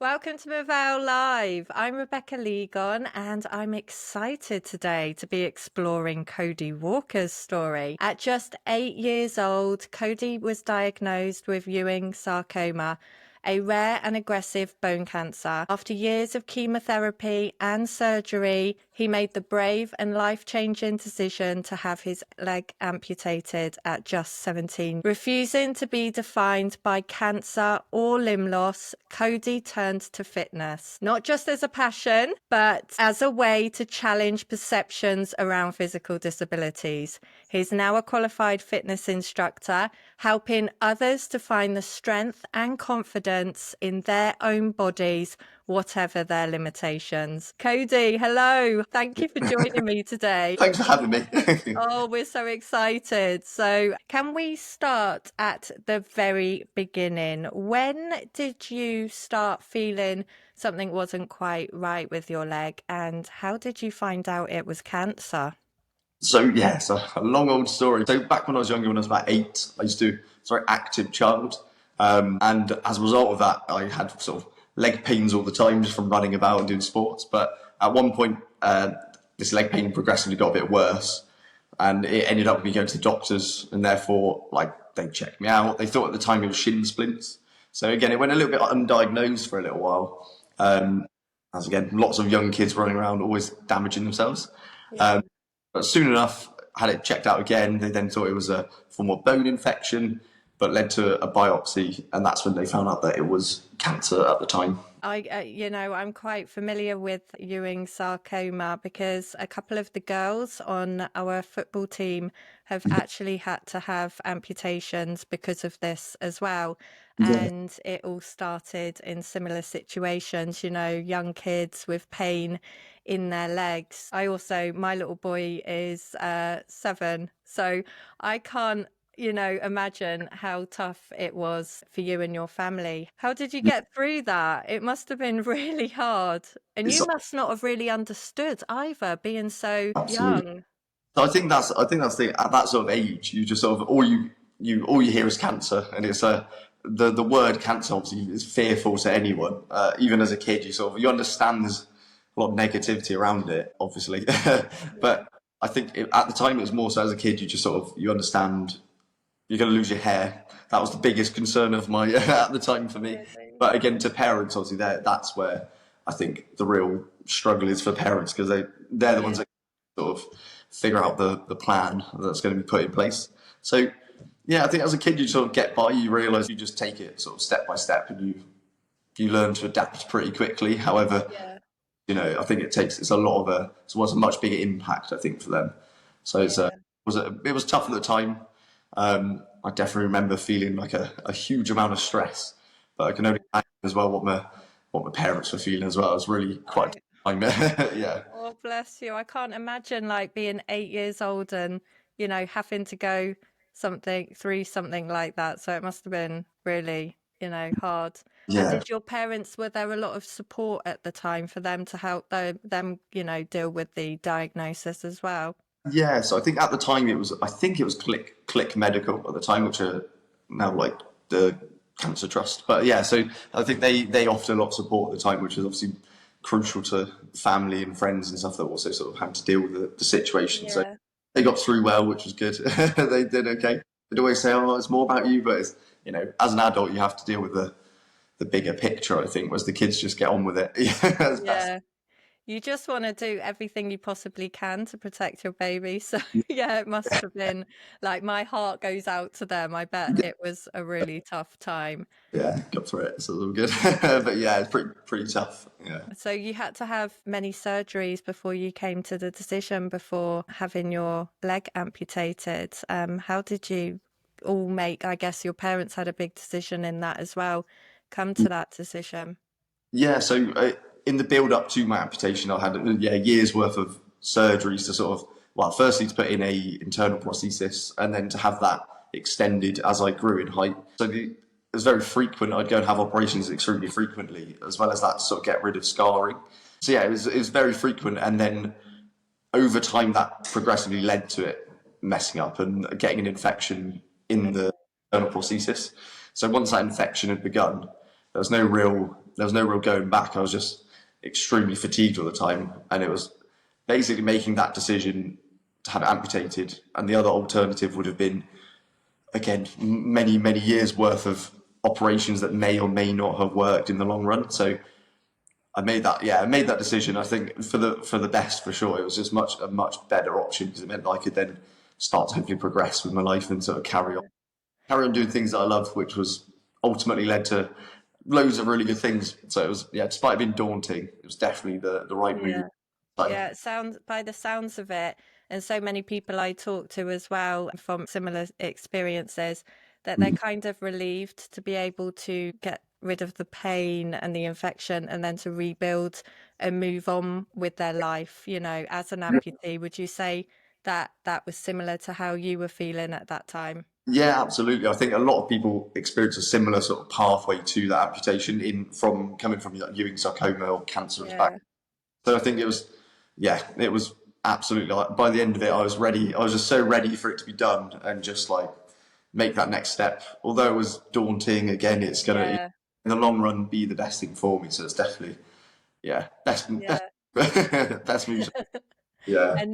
Welcome to Movao Live. I'm Rebecca Legon, and I'm excited today to be exploring Cody Walker's story. At just 8 years old, Cody was diagnosed with Ewing sarcoma, a rare and aggressive bone cancer. After years of chemotherapy and surgery, he made the brave and life-changing decision to have his leg amputated at just 17. Refusing to be defined by cancer or limb loss, Cody turned to fitness, not just as a passion, but as a way to challenge perceptions around physical disabilities. He's now a qualified fitness instructor, helping others to find the strength and confidence in their own bodies, whatever their limitations. Cody, hello. Thank you for joining me today. Thanks for having me. Oh, we're so excited. So, can we start at the very beginning? When did you start feeling something wasn't quite right with your leg, and how did you find out it was cancer? So yeah, so a long old story. So back when I was younger, when I was about 8, I used to, I was a very active child. And as a result of that, I had sort of leg pains all the time just from running about and doing sports. But at one point, this leg pain progressively got a bit worse. And it ended up with me going to the doctors, and therefore, like, they checked me out. They thought at the time it was shin splints. So again, it went a little bit undiagnosed for a little while. As again, lots of young kids running around, always damaging themselves. Yeah. But soon enough, had it checked out again. They then thought it was a form of bone infection, but led to a biopsy, and that's when they found out that it was cancer at the time. I'm quite familiar with Ewing sarcoma because a couple of the girls on our football team have actually had to have amputations because of this as well. Yeah. And it all started in similar situations, young kids with pain in their legs. My little boy is 7, so I can't imagine how tough it was for you and your family. How did you get through that? It must have been really hard. And It's you must not have really understood either, being so absolutely. young. So I think that's the at that sort of age, you just sort of all you hear is cancer, and it's the word cancer obviously is fearful to anyone. Even as a kid, you understand there's a lot of negativity around it, obviously, Yeah. but I think at the time it was more so as a kid, you just sort of you understand you're going to lose your hair. That was the biggest concern of my at the time for me. Really? But again, to parents, obviously, that's where I think the real struggle is for parents, because they're the Yeah. ones that sort of figure out the plan that's going to be put in place. So yeah, I think as a kid you sort of get by, you realise you just take it sort of step by step, and you learn to adapt pretty quickly. However, Yeah. I think it's a lot of a much bigger impact, I think, for them. So Yeah. it was tough at the time. I definitely remember feeling like a huge amount of stress, but I can only imagine as well what my parents were feeling as well. It was really quite I, a time. Yeah. oh, bless you. I can't imagine like being 8 years old and, having to go through something like that. So it must have been really, hard. And Yeah. did your parents, were there a lot of support at the time for them to help them, deal with the diagnosis as well? Yeah, so I think at the time I think it was Click Medical at the time, which are now like the Cancer Trust. But yeah, so I think they offered a lot of support at the time, which was obviously crucial to family and friends and stuff that also sort of had to deal with the situation. So Yeah. they got through well, which was good. They did okay. They'd always say, "Oh, it's more about you," but it's, as an adult, you have to deal with the bigger picture. I think, whereas the kids just get on with it as best. Yeah. You just want to do everything you possibly can to protect your baby. So, yeah, it must have been like my heart goes out to them. I bet it was a really tough time. Yeah, got through it, so it's all good. But yeah, it's pretty tough. Yeah. So, you had to have many surgeries before you came to the decision before having your leg amputated. How did you all make, I guess your parents had a big decision in that as well, come to that decision? Yeah, so in the build up to my amputation, I had years worth of surgeries to sort of, well, firstly to put in a internal prosthesis, and then to have that extended as I grew in height. So it was very frequent. I'd go and have operations extremely frequently, as well as that to sort of get rid of scarring. So yeah, it was very frequent, and then over time that progressively led to it messing up and getting an infection in the internal prosthesis. So once that infection had begun, there was no real there was no real going back. I was just extremely fatigued all the time, and it was basically making that decision to have it amputated. And the other alternative would have been, again, many years worth of operations that may or may not have worked in the long run. So I made that decision. I think for the best, for sure. It was just a much better option, because it meant that I could then start to hopefully progress with my life and sort of carry on doing things that I love, which was ultimately led to loads of really good things. So it was, despite it being daunting, it was definitely the right move. Yeah. Yeah, it sounds, by the sounds of it, and so many people I talk to as well from similar experiences, that they're kind of relieved to be able to get rid of the pain and the infection and then to rebuild and move on with their life, as an amputee. Would you say that that was similar to how you were feeling at that time? Yeah, absolutely. I think a lot of people experience a similar sort of pathway to that amputation from coming from like Ewing sarcoma or cancerous back. Yeah, So I think it was absolutely, like, by the end of it, I was ready. I was just so ready for it to be done and just like make that next step. Although it was daunting, again, it's gonna, in yeah, the long run, be the best thing for me. So it's definitely, best yeah. best move. Yeah. And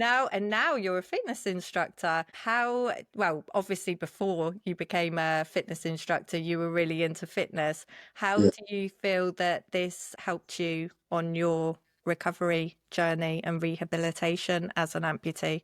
now you're a fitness instructor. Well, obviously before you became a fitness instructor, you were really into fitness. How Yeah. do you feel that this helped you on your recovery journey and rehabilitation as an amputee?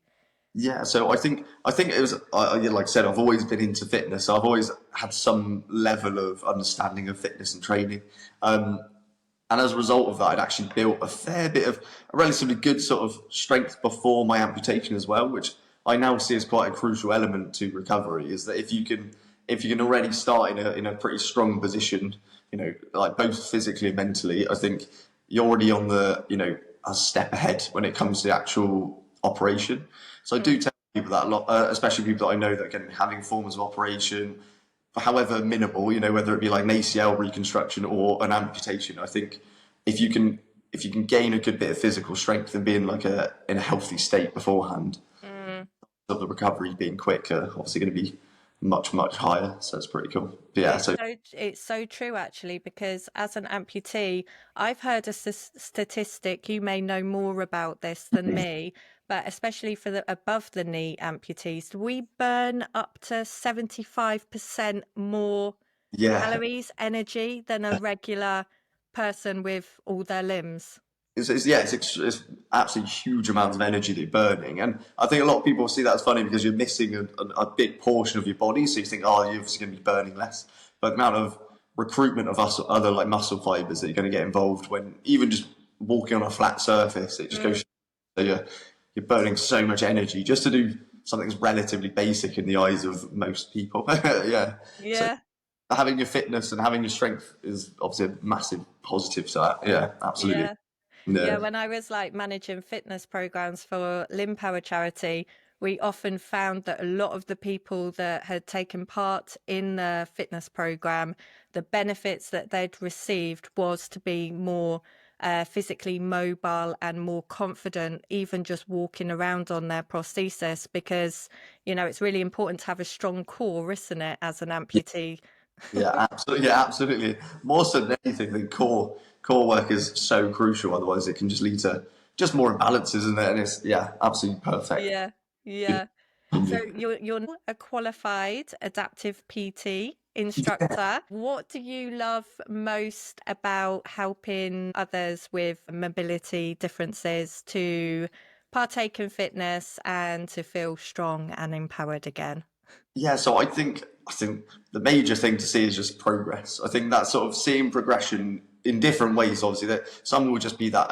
Yeah, so I think it was, like I said, I've always been into fitness. So I've always had some level of understanding of fitness and training. And as a result of that, I'd actually built a fair bit of a relatively good sort of strength before my amputation as well, which I now see as quite a crucial element to recovery. Is that if you can already start in a pretty strong position, like both physically and mentally, I think you're already on a step ahead when it comes to the actual operation. So I do tell people that a lot, especially people that I know that are going to be having forms of operation, however minimal, whether it be like an ACL reconstruction or an amputation. I think if you can gain a good bit of physical strength and be in in a healthy state beforehand, Mm. of the recovery being quicker, obviously going to be much higher. So it's pretty cool. But yeah, so It's so true actually, because as an amputee, I've heard a statistic, you may know more about this than me, but especially for the above the knee amputees, we burn up to 75% more yeah, calories, energy than a regular person with all their limbs. it's absolutely huge amounts of energy that you're burning, and I think a lot of people see that as funny because you're missing a big portion of your body, so you think, oh, you're obviously going to be burning less, but the amount of recruitment of other like muscle fibers that you're going to get involved when even just walking on a flat surface, it just goes. So you're burning so much energy just to do something that's relatively basic in the eyes of most people. Yeah, so Yeah. having your fitness and having your strength is obviously a massive positive to that. Yeah, absolutely. Yeah. Yeah, Yeah. when I was like managing fitness programs for Limb Power charity, we often found that a lot of the people that had taken part in the fitness program, the benefits that they'd received was to be more physically mobile and more confident, even just walking around on their prosthesis, because, it's really important to have a strong core, isn't it, as an amputee? Yeah, absolutely. Yeah, absolutely. More so than anything, the core work is so crucial. Otherwise, it can just lead to just more imbalances, isn't it? And it's absolutely perfect. Yeah, yeah. So you're now a qualified adaptive PT instructor. What do you love most about helping others with mobility differences to partake in fitness and to feel strong and empowered again? Yeah, so I think the major thing to see is just progress. I think that sort of seeing progression in different ways. Obviously, that some will just be that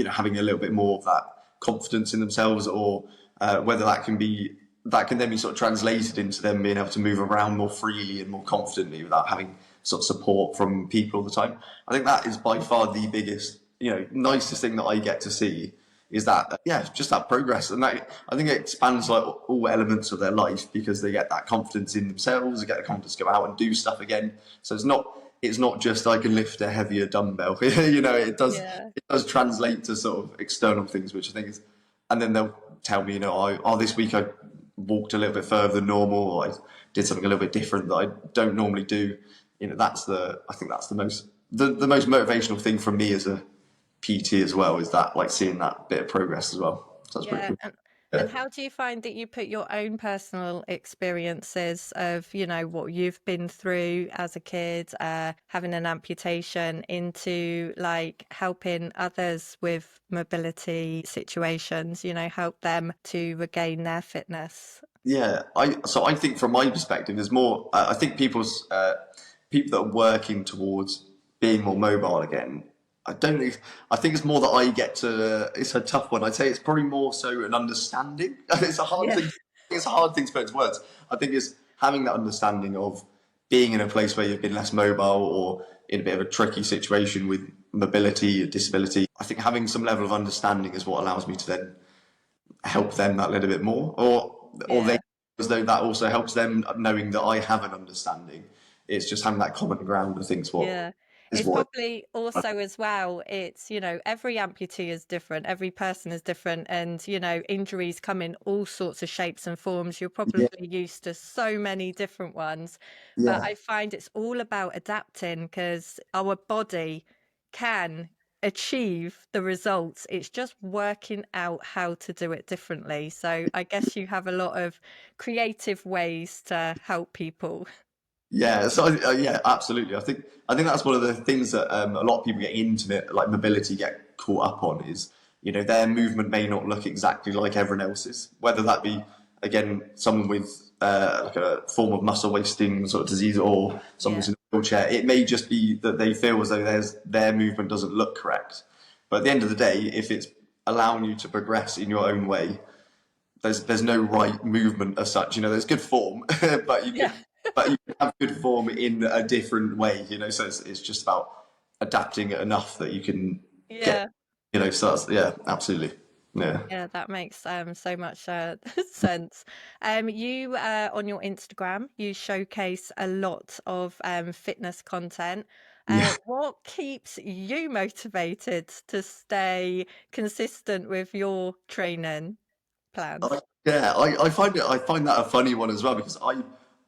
having a little bit more of that confidence in themselves, or whether that can then be sort of translated into them being able to move around more freely and more confidently without having sort of support from people all the time. I think that is by far the biggest, nicest thing that I get to see is that just that progress, and that I think it expands like all elements of their life because they get that confidence in themselves, they get the confidence to go out and do stuff again. So it's not just I can lift a heavier dumbbell. Yeah. It does translate to sort of external things, which I think is, and then they'll tell me, this week I walked a little bit further than normal, or I did something a little bit different that I don't normally do. I think that's the most the most motivational thing for me as a PT as well is that like seeing that bit of progress as well. So that's pretty Yeah, cool. and Yeah. how do you find that you put your own personal experiences of, what you've been through as a kid, having an amputation into like helping others with mobility situations, help them to regain their fitness? Yeah, I think from my perspective, there's more. I think people that are working towards being more mobile again. I don't think. I think it's more that I get to. It's a tough one. I'd say it's probably more so an understanding. It's a hard Yeah. thing. It's a hard thing to put into words. I think it's having that understanding of being in a place where you've been less mobile or in a bit of a tricky situation with mobility or disability. I think having some level of understanding is what allows me to then help them that little bit more, or they Yeah. as though that also helps them knowing that I have an understanding. It's just having that common ground. I think Yeah. is It's what. probably also as well, it's, every amputee is different, every person is different, and, injuries come in all sorts of shapes and forms. You're Yeah, probably used to so many different ones, but yeah, I find it's all about adapting because our body can achieve the results. It's just working out how to do it differently. So I guess you have a lot of creative ways to help people. yeah. So yeah, absolutely. I think that's one of the things that a lot of people get into it, like mobility, get caught up on is their movement may not look exactly like everyone else's, whether that be again someone with like a form of muscle wasting sort of disease or someone Yeah. who's in a wheelchair. It may just be that they feel as though their movement doesn't look correct. But at the end of the day, if it's allowing you to progress in your own way, there's no right movement as such. There's good form, but you Yeah. can have good form in a different way. So it's just about adapting it enough that you can get. Yeah. So that's yeah, absolutely. Yeah. Yeah, that makes so much sense. You on your Instagram, you showcase a lot of fitness content. Yeah. What keeps you motivated to stay consistent with your training plans? Yeah, I find that a funny one as well because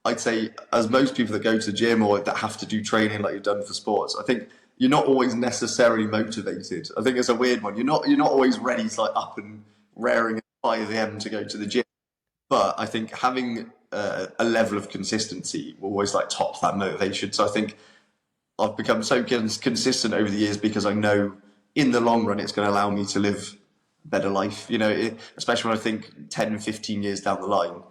I'd say as most people that go to the gym or that have to do training like you've done for sports, I think you're not always necessarily motivated. I think it's a weird one. You're not always ready to like up and raring at 5 a.m. to go to the gym. But I think having a level of consistency will always like top that motivation. So I think I've become so consistent over the years because I know in the long run it's going to allow me to live a better life. Especially when I think 10, 15 years down the line,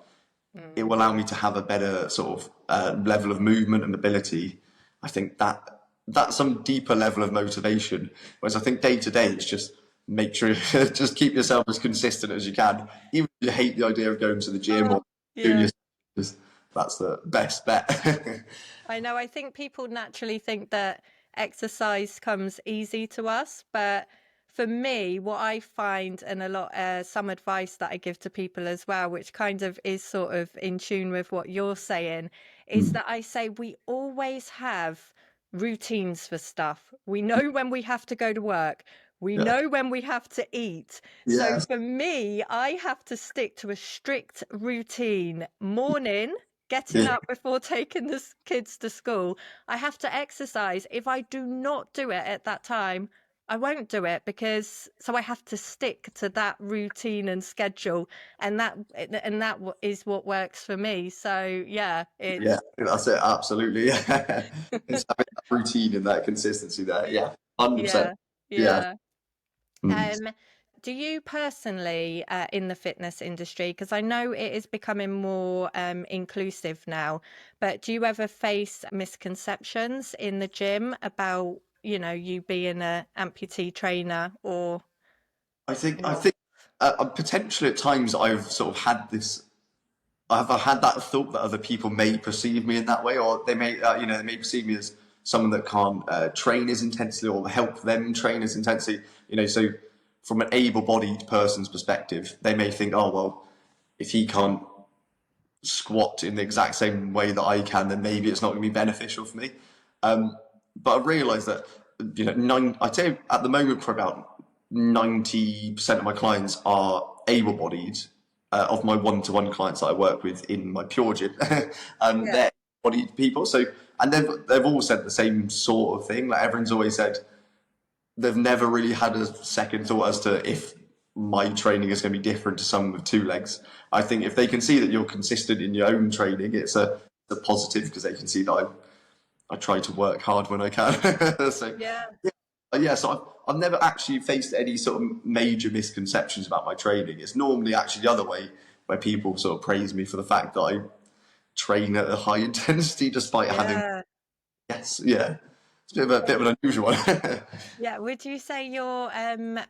it Mm. will allow me to have a better sort of level of movement and ability. I think that's some deeper level of motivation. Whereas I think day to day, it's just make sure just keep yourself as consistent as you can. Even if you hate the idea of going to the gym or Oh, doing yeah. your, that's the best bet. I know. I think people naturally think that exercise comes easy to us, but for me, what I find, and a lot, some advice that I give to people as well, which kind of is sort of in tune with what you're saying, is that I say we always have routines for stuff. We know when we have to go to work. We Yeah. know when we have to eat. So Yes. for me, I have to stick to a strict routine. Morning, getting Yeah. up before taking the kids to school. I have to exercise. If I do not do it at that time, I won't do it because so I have to stick to that routine and schedule, and that is what works for me. So yeah, Yeah. it's That's it. Absolutely. Yeah. It's having that routine and that consistency there. Yeah. 100%. yeah, Yeah. yeah. Mm. Um, do you personally, in the fitness industry, because I know it is becoming more inclusive now, but do you ever face misconceptions in the gym about, you being a amputee trainer or I not? think potentially at times I've sort of had this. I've had that thought that other people may perceive me in that way, or they may perceive me as someone that can't train as intensely or help them train as intensely. So from an able-bodied person's perspective, they may think, oh well, if he can't squat in the exact same way that I can, then maybe it's not going to be beneficial for me. But I realised that I'd say at the moment for about 90% of my clients are able-bodied. Of my one-to-one clients that I work with in my pure gym, Yeah. they're bodied people. So, and they've all said the same sort of thing. Like everyone's always said, they've never really had a second thought as to if my training is going to be different to someone with two legs. I think if they can see that you're consistent in your own training, it's a positive because they can see that I try to work hard when I can. So Yeah. yeah, so I've never actually faced any sort of major misconceptions about my training. It's normally actually the other way, where people sort of praise me for the fact that I train at a high intensity despite having, Yeah. yes, yeah. It's a bit of an unusual one. Yeah. Would you say you're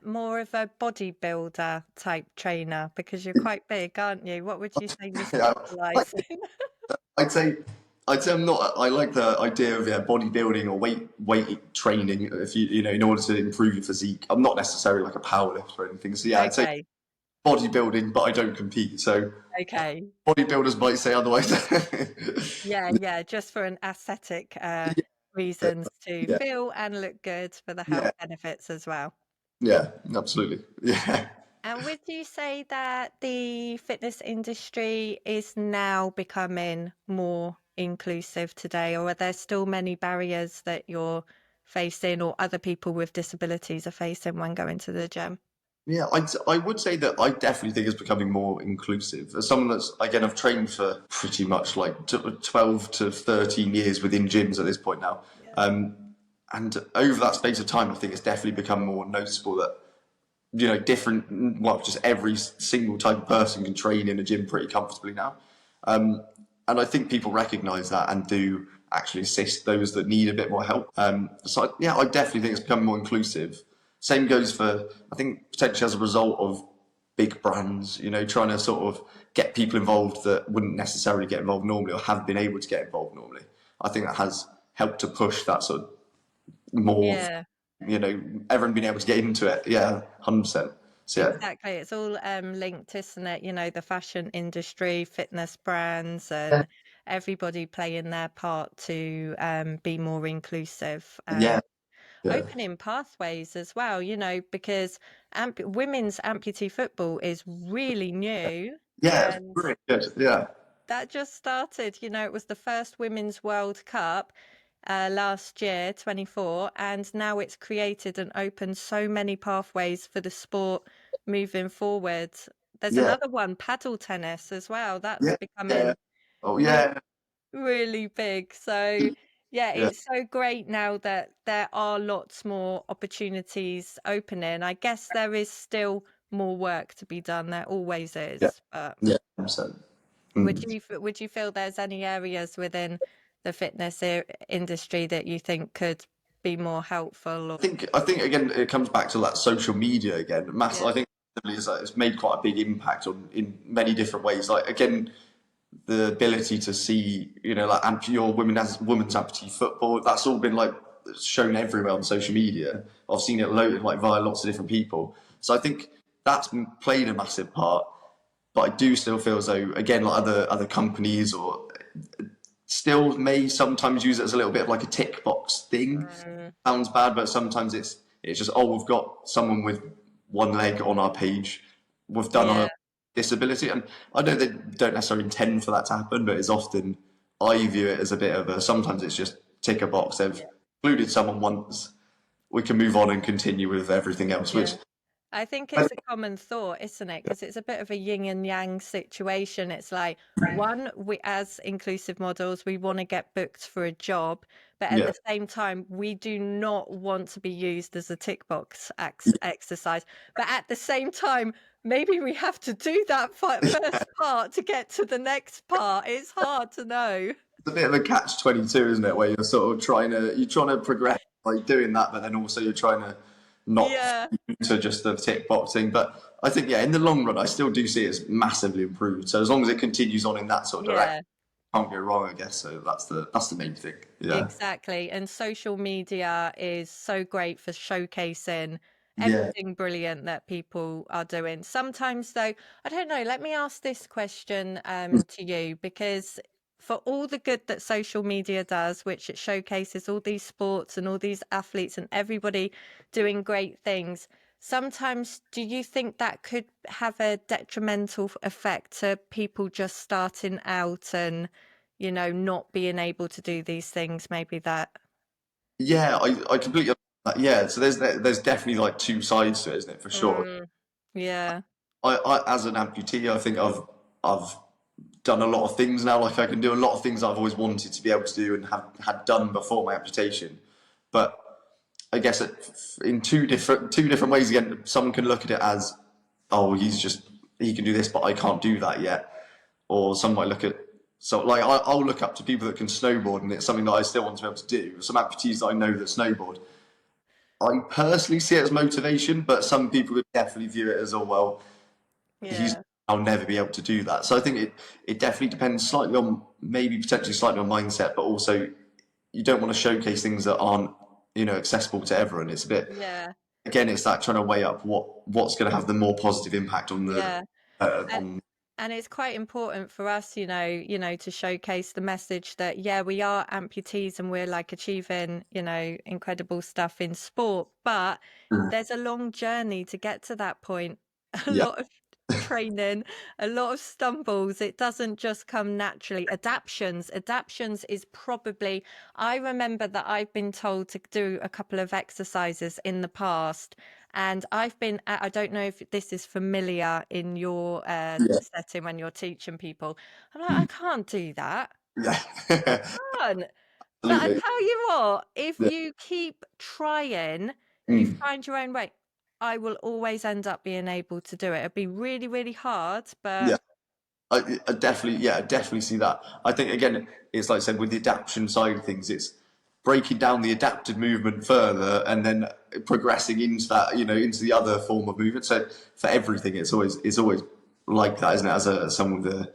more of a bodybuilder type trainer because you're quite big, aren't you? What would you say you Yeah, specialize in? I'd say I'm not. I like the idea of bodybuilding or weight training. If you know, in order to improve your physique, I'm not necessarily like a powerlifter or anything. So yeah, I'd say Okay. bodybuilding, but I don't compete. So Okay. bodybuilders might say otherwise. Yeah, yeah, just for an aesthetic reasons to Yeah, feel and look good for the health yeah, benefits as well. yeah, absolutely. Yeah. And would you say that the fitness industry is now becoming more inclusive today, or are there still many barriers that you're facing or other people with disabilities are facing when going to the gym? Yeah, I would say that I definitely think it's becoming more inclusive. As someone that's, again, I've trained for pretty much like 12 to 13 years within gyms at this point now. Yeah. And over that space of time, I think it's definitely become more noticeable that, you know, different, well, just every single type of person can train in a gym pretty comfortably now. And I think people recognise that and do actually assist those that need a bit more help. So yeah, I definitely think it's become more inclusive. Same goes for, I think, potentially as a result of big brands, you know, trying to sort of get people involved that wouldn't necessarily get involved normally or have been able to get involved normally. I think that has helped to push that sort of more, Yeah. you know, everyone being able to get into it. Yeah, 100%. So yeah, Exactly. It's all linked, isn't it? You know, the fashion industry, fitness brands, and everybody playing their part to be more inclusive yeah, and yeah, opening pathways as well, you know, because women's amputee football is really new yeah. It's and really good. Yeah, that just started. You know, it was the first Women's World Cup last year, 24, and now it's created and opened so many pathways for the sport moving forward. There's yeah, another one, paddle tennis as well. That's yeah, yeah. becoming Oh re yeah, really big. So, yeah, yeah, it's so great now that there are lots more opportunities opening. I guess there is still more work to be done. There always yeah, is, but. yeah. 100%. Would you feel there's any areas within the fitness industry that you think could be more helpful? Or I think again it comes back to that social media again. yeah, I think it's made quite a big impact on in many different ways. Like again, the ability to see, you know, like your women's amputee football. That's all been like shown everywhere on social media. I've seen it loaded like via lots of different people. So I think that's played a massive part. But I do still feel as though, again, like other companies or still may sometimes use it as a little bit of like a tick box thing. mm, Sounds bad, but sometimes it's just, oh, we've got someone with one leg on our page. We've done on yeah, a disability, and I know they don't necessarily intend for that to happen, but it's often I view it as a bit of a. Sometimes it's just tick a box. They've yeah, included someone once. We can move on and continue with everything else. Which yeah. I think I it's a common thought, isn't it? Because it's a bit of a yin and yang situation. It's like, one, we as inclusive models, we want to get booked for a job, but at yeah, the same time, we do not want to be used as a tick box exercise. But at the same time, maybe we have to do that first part to get to the next part. It's hard to know. it's a bit of a catch-22, isn't it? Where you're sort of trying to progress by doing that, but then also you're trying to not Yeah, to just the tick boxing. But I think, yeah, in the long run, I still do see it as massively improved. So as long as it continues on in that sort of direction, yeah. can't go wrong, I guess. So that's the main thing. Yeah, Exactly. And social media is so great for showcasing yeah, everything brilliant that people are doing. Sometimes, though, I don't know, let me ask this question to you because for all the good that social media does, which it showcases all these sports and all these athletes and everybody doing great things, sometimes do you think that could have a detrimental effect to people just starting out and not being able to do these things, maybe that. Yeah, I completely understand that. Yeah, so there's definitely like two sides to it, isn't it, for sure. Mm, yeah, I as an amputee, I think I've done a lot of things now. Like I can do a lot of things I've always wanted to be able to do and have had done before my amputation. But I guess in two different ways. Again, someone can look at it as, oh, he can do this, but I can't do that yet. Or some might look at, so like I'll look up to people that can snowboard, and it's something that I still want to be able to do. Some amputees that I know that snowboard, I personally see it as motivation, but some people would definitely view it as, oh well, he's yeah, I'll never be able to do that. So I think it definitely depends slightly on, maybe potentially slightly on mindset, but also you don't want to showcase things that aren't accessible to everyone. It's a bit, yeah, again, it's that trying to weigh up what's going to have the more positive impact on the yeah. on. And it's quite important for us, to showcase the message that, yeah, we are amputees and we're like achieving, incredible stuff in sport, but there's a long journey to get to that point. A Yeah, lot of training, a lot of stumbles. It doesn't just come naturally. Adaptions is probably, I remember that I've been told to do a couple of exercises in the past, and I don't know if this is familiar in your yeah, setting when you're teaching people. I'm like, I can't do that. I yeah, can't. But I absolutely. tell you what, if Yeah. you keep trying, you Mm. find your own way. I will always end up being able to do it. It'll be really, really hard, but Yeah. I definitely, yeah, I definitely see that. I think again, it's like I said with the adaptation side of things, it's breaking down the adapted movement further and then progressing into that, into the other form of movement. So for everything, it's always like that, isn't it? As someone with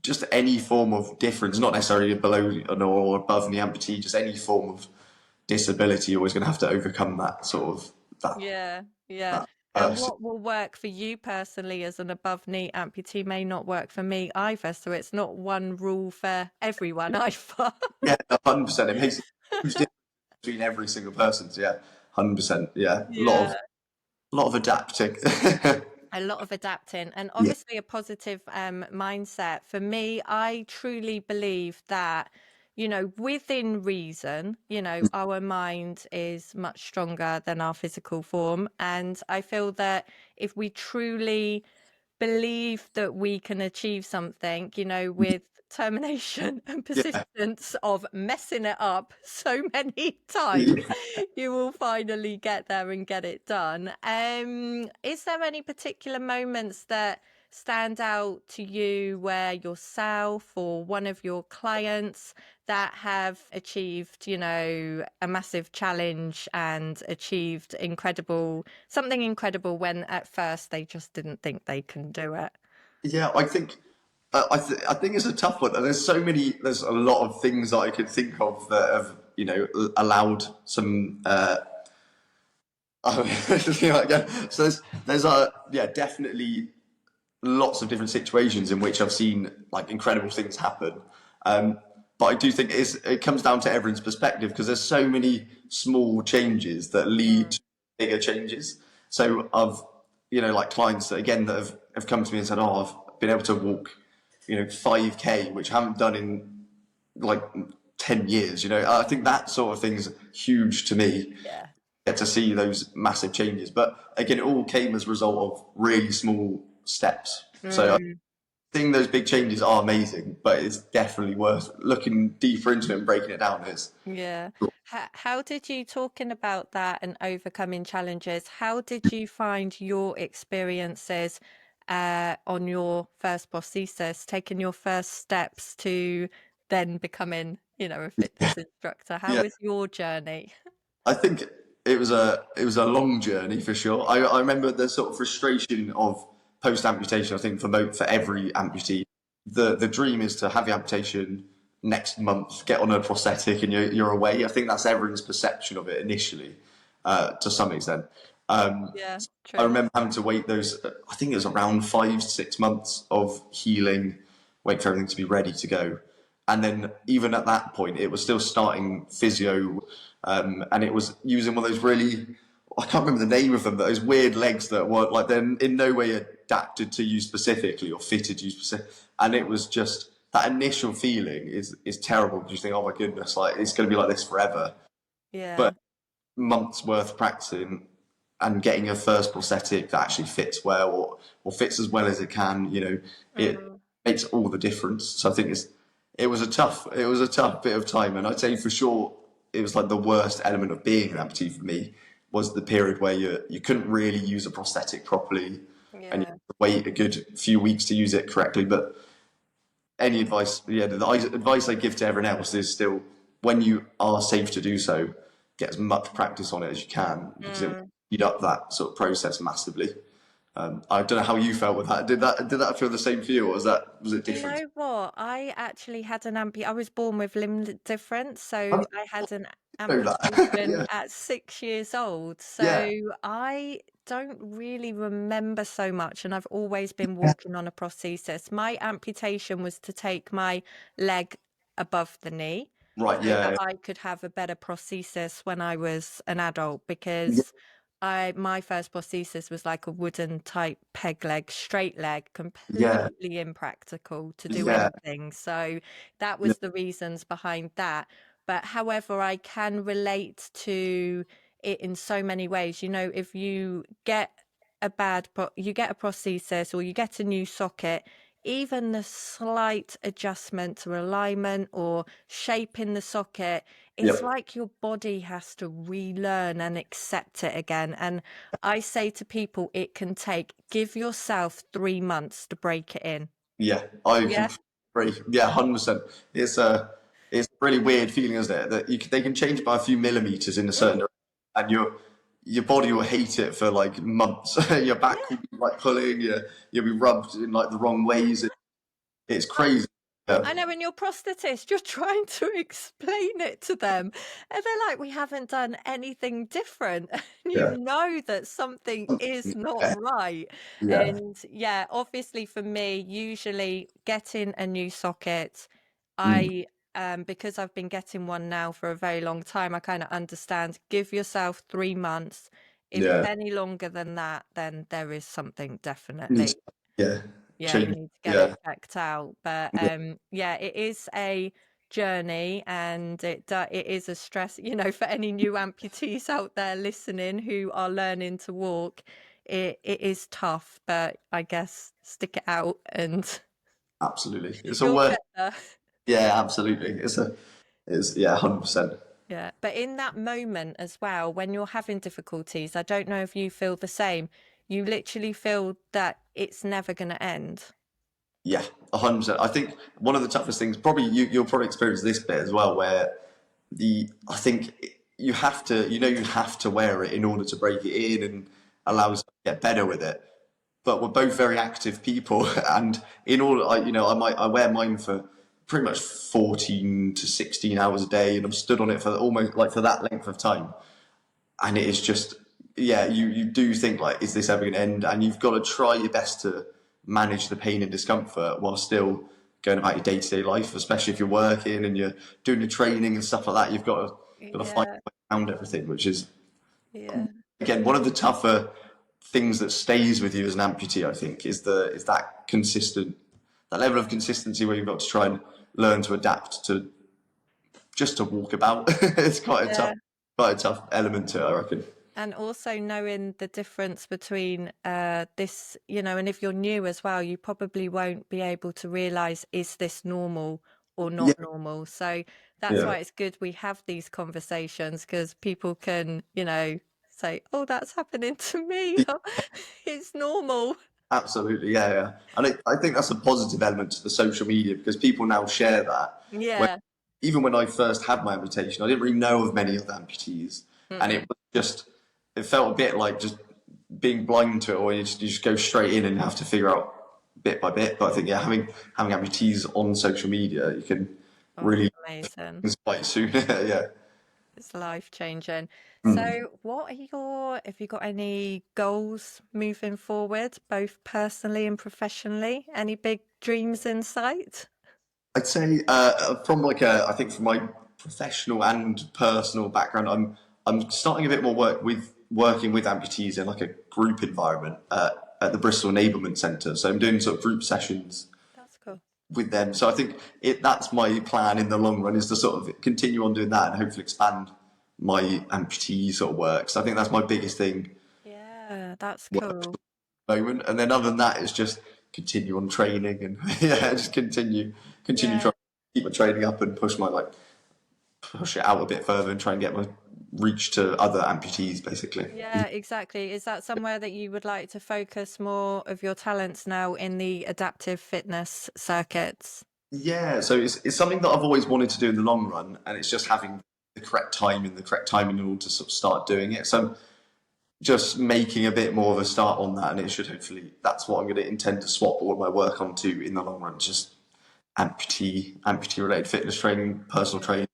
just any form of difference, not necessarily below or above the amputee, just any form of disability, you're always going to have to overcome that sort of that yeah, yeah. that And person. what will work for you personally as an above knee amputee may not work for me either. So it's not one rule for everyone either. Yeah, 100%. It makes a huge difference between every single person. So yeah, 100%. Yeah, Yeah. a lot of adapting. A lot of adapting and Yeah, obviously a positive mindset. For me, I truly believe that, within reason, our mind is much stronger than our physical form. And I feel that if we truly believe that we can achieve something, with determination and yeah, persistence of messing it up so many times, yeah. you will finally get there and get it done. Is there any particular moments that stand out to you where yourself or one of your clients that have achieved, a massive challenge and achieved something incredible when at first they just didn't think they can do it? Yeah, I think I think it's a tough one. And there's a lot of things that I could think of that have allowed some. Yeah. So there's yeah, definitely lots of different situations in which I've seen like incredible things happen. But I do think it comes down to everyone's perspective because there's so many small changes that lead Mm, to bigger changes. So I've, like clients that again that have come to me and said, oh, I've been able to walk, 5K, which I haven't done in like 10 years. I think that sort of thing's huge to me, yeah. get to see those massive changes. But again, it all came as a result of really small steps. So I Mm, think those big changes are amazing, but it's definitely worth looking deeper into it and breaking it down. Is yeah. How did you, talking about that and overcoming challenges, how did you find your experiences on your first prosthesis, taking your first steps to then becoming, a fitness instructor? How yeah, was your journey? I think it was a long journey for sure. I remember the sort of frustration of post amputation. I think for every amputee, the dream is to have the amputation next month, get on a prosthetic, and you're away. I think that's everyone's perception of it initially, to some extent. Yeah, I true. remember having to wait those. I think it was around 5 to 6 months of healing, wait for everything to be ready to go, and then even at that point, it was still starting physio, and it was using one of those really, I can't remember the name of them, but those weird legs that weren't like they're in no way adapted to you specifically or fitted you specific, and it was just that initial feeling is terrible because you think, oh my goodness, like it's going to be like this forever. Yeah. But months worth of practicing and getting your first prosthetic that actually fits well or fits as well as it can, it Mm. makes all the difference. So I think it was a tough bit of time, and I'd say for sure it was like the worst element of being an amputee for me was the period where you couldn't really use a prosthetic properly and you Yeah. had to wait a good few weeks to use it correctly. But any advice, yeah, the advice I give to everyone else is still, when you are safe to do so, get as much practice on it as you can because it will Mm. speed up that sort of process massively. I don't know how you felt with that. Did that feel the same for you, or was it Do you different? know what? I actually had an I was born with limb difference, I so I had an know that. amputation Yeah, at 6 years old. yeah, So I don't really remember so much, and I've always been yeah. walking on a prosthesis. My amputation was to take my leg above the knee Right, so that yeah, I could have a better prosthesis when I was an adult yeah, because my first prosthesis was like a wooden type peg leg, straight leg, yeah, completely impractical to do yeah, anything. So that yeah, was the reasons behind that. But however, I can relate to it in so many ways. You know, if you get you get a prosthesis or you get a new socket, even the slight adjustment to alignment or shape in the socket, yeah, it's like your body has to relearn and accept it again. And I say to people, it can give yourself 3 months to break it in. yeah. I Yeah. completely agree. Yeah, 100%. It's a really weird feeling, isn't it? That they can change by a few millimeters in a certain Mm, direction, and your body will hate it for like months. Your back will yeah. be like pulling. You'll be rubbed in like the wrong ways. It's crazy. Yeah, I know, when you're prosthetist, you're trying to explain it to them, and they're like, "We haven't done anything different." And you yeah, know that something is not yeah, right. yeah. And yeah, obviously for me, usually getting a new socket, Mm, I because I've been getting one now for a very long time, I kind of understand. Give yourself 3 months. If it's yeah. any longer than that, then there is something Needs, definitely, yeah, yeah, you change. need to get it Yeah, checked out. But yeah, yeah, it is a journey, and it is a stress, for any new amputees out there listening who are learning to walk. It is tough, but I guess stick it out and absolutely. It's a you'll worth. get there. Yeah, absolutely. It's yeah, 100%. Yeah, but in that moment as well, when you're having difficulties, I don't know if you feel the same. You literally feel that it's never going to end. Yeah, 100%. I think one of the toughest things, probably you'll probably experience this bit as well, where I think you have to, you have to wear it in order to break it in and allow us to get better with it. But we're both very active people, and in order, I wear mine for pretty much 14 to 16 hours a day, and I'm stood on it for almost like for that length of time. And it is just, yeah, you do think like, is this ever going to end? And you've got to try your best to manage the pain and discomfort while still going about your day-to-day life, especially if you're working and you're doing your training and stuff like that. You've got to find Yeah, a way around everything, which is yeah, again one of the tougher things that stays with you as an amputee. I think is that level of consistency where you've got to try and learn to adapt to just to walk about. It's yeah. quite a tough element to it, I reckon. And also knowing the difference between this, and if you're new as well, you probably won't be able to realize, is this normal or Yeah, not normal? So that's yeah. why it's good we have these conversations, because people can, say, oh, that's happening to me. It's normal. Absolutely, yeah, yeah. And I think that's a positive element to the social media because people now share that. When, Yeah. even when I first had my amputation, I didn't really know of many other amputees, and Mm-mm. it felt a bit like just being blind to it, or you just go straight in and have to figure out bit by bit. But I think yeah, having amputees on social media, you can Oh, it's really amazing. things quite soon. Yeah. It's life changing. Mm. So, have you got any goals moving forward, both personally and professionally? Any big dreams in sight? I'd say I think from my professional and personal background, I'm starting a bit more working with amputees in like a group environment at the Bristol Enablement Centre. So I'm doing sort of group sessions That's cool. with them. So I think that's my plan in the long run, is to sort of continue on doing that and hopefully expand my amputee sort of work. So I think that's my biggest thing Yeah, that's at cool. the moment. And then other than that, it's just continue on training and yeah, just continue Yeah. trying to keep my training up and push it out a bit further and try and get my reach to other amputees basically. Yeah, exactly. Is that somewhere that you would like to focus more of your talents now in the adaptive fitness circuits? Yeah, so it's something that I've always wanted to do in the long run, and it's just having the correct timing in order to sort of start doing it. So just making a bit more of a start on that, and it should hopefully, that's what I'm going to intend to swap all of my work onto in the long run. Just amputee related fitness training, personal Yeah. training,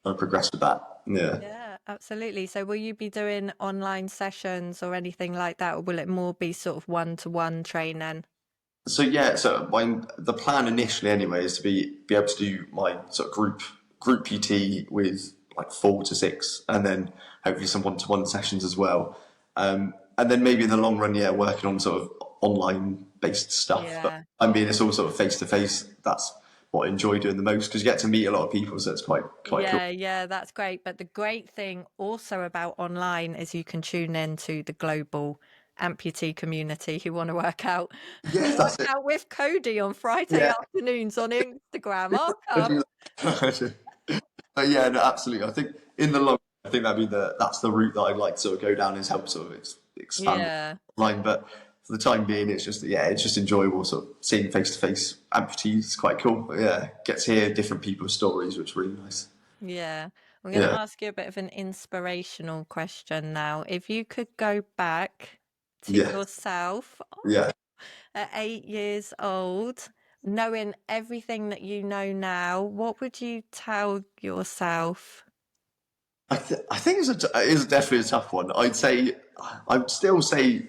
and progress with that. Yeah. Yeah, absolutely. So will you be doing online sessions or anything like that, or will it more be sort of one-to-one training? So yeah, the plan initially anyway is to be able to do my sort of group PT with like 4 to 6, and then hopefully some one-to-one sessions as well. And then maybe in the long run, yeah, working on sort of online based stuff. But Yeah. I mean, it's all sort of face to face. That's what I enjoy doing the most, because you get to meet a lot of people, so it's quite cool. Yeah, that's great. But the great thing also about online is you can tune in to the global amputee community who want to work out Yeah, that's work it. out with Cody on Friday Yeah. afternoons on Instagram. I'll I come. do that. But yeah, no, absolutely. I think in the long, I think that's the route that I'd like to sort of go down, is help sort of expand Yeah. online. But for the time being, it's just enjoyable sort of seeing face to face amputees. It's quite cool. But yeah, get to hear different people's stories, which is really nice. Yeah. I'm going to Yeah, ask you a bit of an inspirational question now. If you could go back to yeah, yourself yeah. at 8 years old, knowing everything that you know now, what would you tell yourself? I think it is definitely a tough one. I'd still say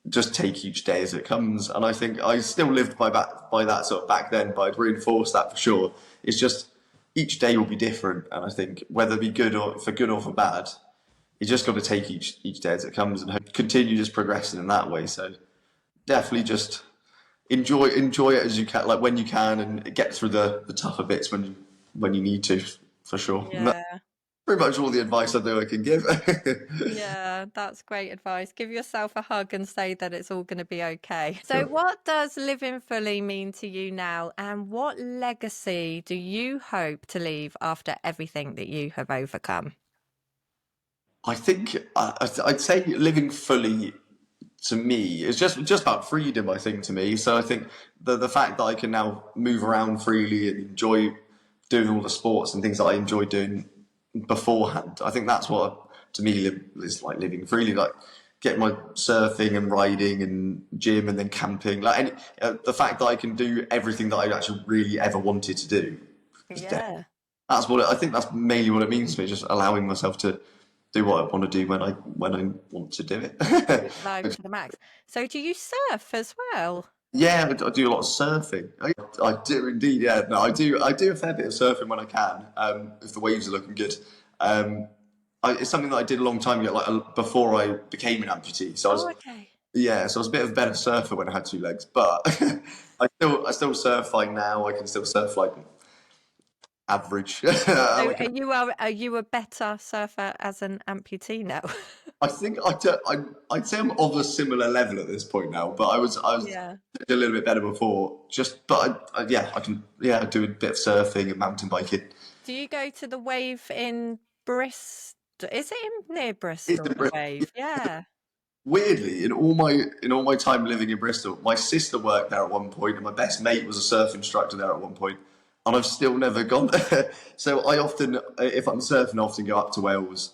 just take each day as it comes, and I think I still lived by that sort of back then, but I'd reinforce that for sure. It's just each day will be different, and I think whether it be good or for bad, you just got to take each day as it comes and continue just progressing in that way. So definitely just enjoy it as you can, like when you can, and get through the tougher bits when you need to, for sure. And that's Yeah. pretty much all the advice I know I can give. Yeah, that's great advice. Give yourself a hug and say that it's all going to be okay. So, what does living fully mean to you now, and what legacy do you hope to leave after everything that you have overcome? I think I'd say living fully to me is just about freedom. I think to me, so I think the fact that I can now move around freely and enjoy doing all the sports and things that I enjoyed doing beforehand. I think that's what to me is like living freely, like get my surfing and riding and gym and then camping. The fact that I can do everything that I actually really ever wanted to do. Yeah. That's I think that's mainly what it means to me. Just allowing myself to do what I want to do when I want to do it. Live life to the max. So, do you surf as well? Yeah, I do a lot of surfing. I do indeed. Yeah, no, I do a fair bit of surfing when I can, if the waves are looking good. Um, it's something that I did a long time ago, like before I became an amputee. Oh, okay. So I was a bit of a better surfer when I had 2 legs, but I still surf fine now. I can still surf like average. So, Like are you a better surfer as an amputee now? I think I'd say I'm of a similar level at this point now, but I was Yeah. a little bit better before. Yeah, I can do a bit of surfing and mountain biking. Do you go to the wave in Bristol? Is it near It's Bristol, in the Bristol. wave? Yeah. Weirdly, in all my time living in Bristol, my sister worked there at one point, and my best mate was a surf instructor there at one point, and I've still never gone there. So I often, if I'm surfing, I often go up to Wales,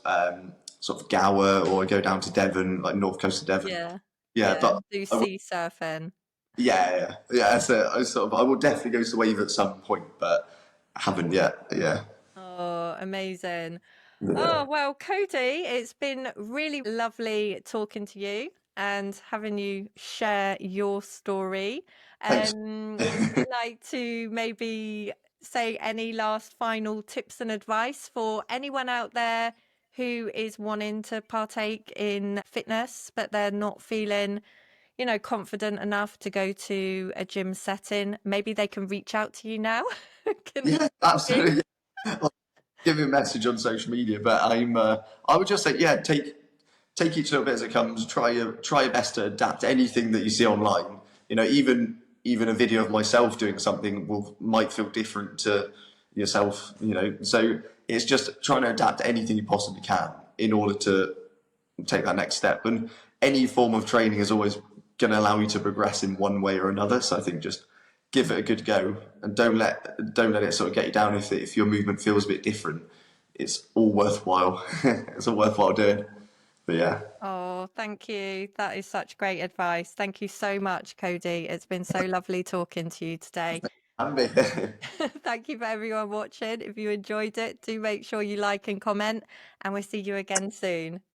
sort of Gower, or I go down to Devon, like north coast of Devon. Yeah. Yeah, Yeah. but Do I sea surfing. yeah. So I will definitely go to the wave at some point, but I haven't yet. Yeah. Oh, amazing. Yeah. Oh, well, Cody, it's been really lovely talking to you and having you share your story. Thanks. Would you like to maybe say any last final tips and advice for anyone out there who is wanting to partake in fitness, but they're not feeling confident enough to go to a gym setting, maybe they can reach out to you now. Can Yeah, help you. absolutely. Well, give me a message on social media, but I would just say, yeah, take each little bit as it comes. Try your best to adapt anything that you see online. Even a video of myself doing something might feel different to yourself. So it's just trying to adapt anything you possibly can in order to take that next step. And any form of training is always going to allow you to progress in one way or another. So I think just give it a good go and don't let it sort of get you down if your movement feels a bit different. It's all worthwhile. It's all worthwhile doing. But yeah, Oh, thank you. That is such great advice. Thank you so much, Cody. It's been so lovely talking to you today. and me. Thank you for everyone watching. If you enjoyed it, do make sure you like and comment, and we'll see you again soon.